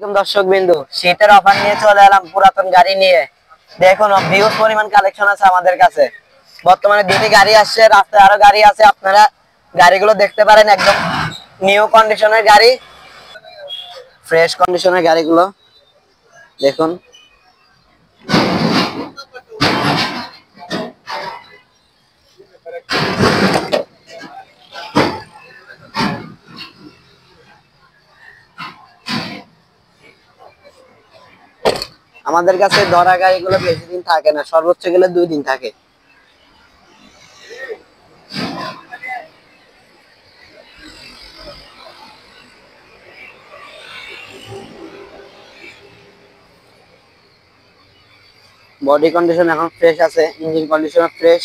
দর্শক বিন্দু শীতের অফার নিয়ে চলে এলাম পুরাতন গাড়ি নিয়ে। দেখুন বিপুল পরিমাণ কালেকশন আছে আমাদের কাছে। বর্তমানে দুটি গাড়ি আসছে, রাস্তায় আরো গাড়ি আছে, আপনারা গাড়িগুলো দেখতে পারেন। একদম নিউ কন্ডিশনের গাড়ি, ফ্রেশ কন্ডিশনের গাড়িগুলো দেখুন। আমাদের কাছে ধরা গাড়িগুলো বেশি দিন থাকে না, সর্বোচ্চ গেলে 2 দিন থাকে। বডি কন্ডিশন এখন ফ্রেশ আছে, ইঞ্জিন কন্ডিশন ফ্রেশ।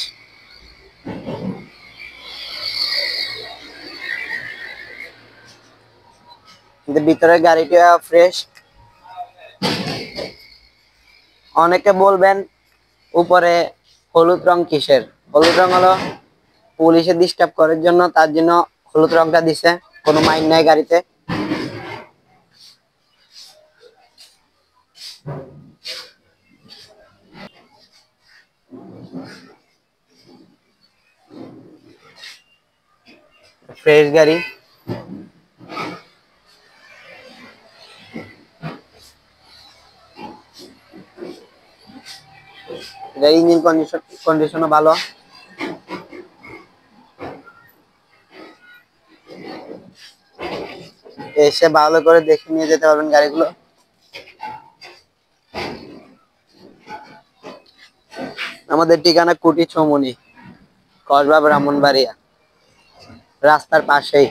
কিন্তু ভিতরের গাড়িটা ফ্রেশ। অনেকে বলবেন উপরে হলুদ রং কিসের? হলুদ রং হলো পুলিশে ডিস্টার্ব করার জন্য, তার জন্য হলুদ রংটা দিছে। কোনো মাইন নাই গাড়িতে। ফ্রেশ গাড়ি। ইঞ্জিন কন্ডিশনও ভালো। এসে ভালো করে দেখে নিয়ে যেতে পারবেন গাড়িগুলো। আমাদের ঠিকানা কুটি চৌমনি, কসবা ব্রাহ্মণবাড়িয়া, রাস্তার পাশেই।